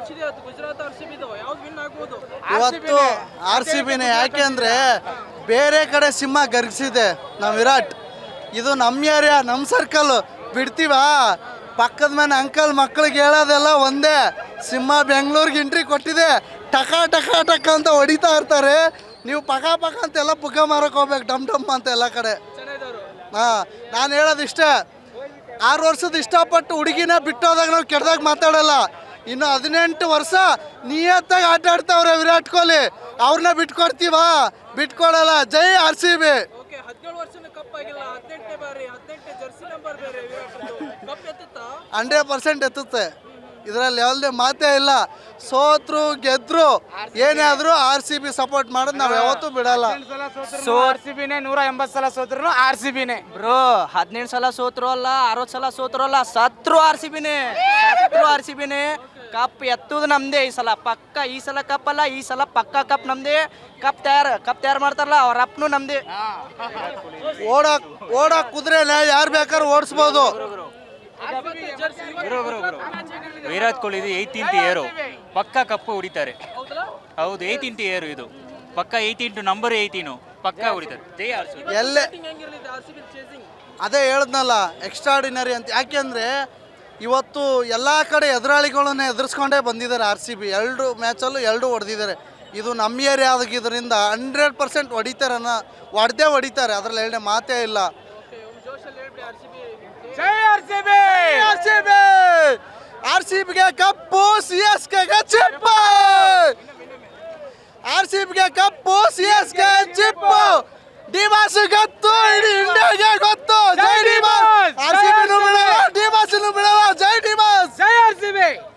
Match ಇದೆ ಅದು Gujarat RCB ಇದು ಯಾವ್ದು ವಿನ್ ಆಗ್ಬೋದು? ಇವತ್ತು RCBನೇ. ಯಾಕೆಂದ್ರೆ ಬೇರೆ ಕಡೆ ಸಿಂಹ ಗರ್ಗಿಸಿದೆ ನಮ್ಮ ವಿರಾಟ್. ಇದು ನಮ್ಮ ಏರಿಯಾ, ನಮ್ಮ ಸರ್ಕಲ್ ಬಿಡ್ತೀವಾ? ಪಕ್ಕದ ಮನೆ ಅಂಕಲ್ ಮಕ್ಳಿಗೆ ಹೇಳೋದೆಲ್ಲ ಒಂದೇ, ಸಿಂಹ ಬೆಂಗಳೂರಿಗೆ ಎಂಟ್ರಿ ಕೊಟ್ಟಿದೆ, ಟಕ ಟಕ ಟಕ ಅಂತ ಹೊಡಿತಾ ಇರ್ತಾರೆ. ನೀವು ಪಕ ಪಕ ಅಂತೆಲ್ಲ ಪುಗ್ಗ ಮಾರಕ್ಕೆ ಹೋಗ್ಬೇಕು, ಡಮ್ ಡಮ್ ಅಂತ ಎಲ್ಲ ಕಡೆ. ನಾನು ಹೇಳೋದಿಷ್ಟೇ, 6 ವರ್ಷದ ಇಷ್ಟಪಟ್ಟು ಹುಡುಗಿನ ಬಿಟ್ಟೋದಾಗ ನಾವು ಕೆಟ್ಟದಾಗ ಮಾತಾಡಲ್ಲ. ಇನ್ನು 18 ವರ್ಷ ನಿಯತ್ತಾಗಿ ಆಟ ಆಡ್ತಾವ್ರೆ ವಿರಾಟ್ ಕೊಹ್ಲಿ, ಅವ್ರನ್ನ ಬಿಟ್ಕೊಡ್ತೀವಾ? ಬಿಟ್ಕೊಡಲ್ಲ. ಜೈ RCB. 17 ವರ್ಷದ ಕಪ್ ಆಗಿಲ್ಲ, 18ನೇ ಬಾರಿ 18ನೇ ಜರ್ಸಿ ನಂಬರ್ ಬೇರೆ ವಿರಾಟ್ ಕಪ್ ಎತ್ತುತ್ತಾ? 100% ಎತ್ತುತ್ತೆ, ಇದರಲ್ಲಿ ಯಾವುದೇ ಮಾತೇ ಇಲ್ಲ. ಸೋತ್ರು ಗೆದ್ರು ಏನೇ ಆದ್ರೂ RCB ಸಪೋರ್ಟ್ ಮಾಡೋದು ನಾವು ಯಾವತ್ತೂ ಬಿಡಲ್ಲ. RCBನೇ 180 ಸಲ ಸೋತ್ರು RCBನೇ ಬ್ರೋ. 17 ಸಲ ಸೋತ್ರು ಅಲ್ಲ, 60 ಸಲ ಸೋತ್ರು ಅಲ್ಲ, ಸತ್ರು RCBನೇ. RCBನೇ. ಕಪ್ ಎತ್ತುದು ನಮ್ದೇ ಈ ಸಲ ಪಕ್ಕ. ಈ ಸಲ ಕಪ್ ಅಲ್ಲ, ಈ ಸಲ ಪಕ್ಕ ಕಪ್ ನಮ್ದೇ. ಕಪ್ ತಯಾರು ಮಾಡ್ತಾರಲ್ಲ ಅವ್ರ ಅಪ್ಪನು ನಮ್ದೇ. ಓಡಕ್ ಕುದುರೆನ ಯಾರು ಬೇಕಾದ್ರೂ ಓಡಿಸ್ಬೋದು. ವಿರಾಟ್ ಕೊಹ್ಲಿ ಇದು 18th ಇಯರು, ಪಕ್ಕ ಕಪ್ಪು ಹೊಡಿತಾರೆ. ಹೌದು, 18th ಇಯರ್ ಇದು ಪಕ್ಕ. 18 ನಂಬರ್ 18 ಪಕ್ಕ ಹೊಡಿತಾರೆ. ಜೈ RCB. ಎಲ್ಲೇ ಅದೇ ಹೇಳಿದ್ನಲ್ಲ, ಎಕ್ಸ್ಟ್ರಾಡಿನರಿ ಅಂತ. ಯಾಕೆಂದ್ರೆ ಇವತ್ತು ಎಲ್ಲ ಕಡೆ ಎದುರಾಳಿಗಳನ್ನ ಎದುರಿಸ್ಕೊಂಡೇ ಬಂದಿದ್ದಾರೆ RCB. 2 ಮ್ಯಾಚಲ್ಲೂ 2 ಹೊಡೆದಿದ್ದಾರೆ. ಇದು ನಮ್ಮ ಏರಿಯಾ ಆಗಿದ್ದರಿಂದ 100% ಹೊಡಿತಾರೆ, ಅದರಲ್ಲಿ ಎರಡನೇ ಮಾತೇ ಇಲ್ಲ. RCBಗೆ ಕಪ್ಪು, CSKಗೆ ಚಿಪ್ಪು. RCBಗೆ ಕಪ್ಪು, CSK ಚಿಪ್ಪು. ಡಿಮಾಸ್ ಗೊತ್ತು, ಇಡೀ ಇಂಡಿಯಾಗೆ ಗೊತ್ತು. ಜೈ ಡಿಮಾಸ್. RCB ಬಿಡಲ್ಲ, ಡಿಮಾಸ್ ಬಿಡಲ್ಲ. ಜೈ ಡಿಮಾಸ್. ಜೈ RCB.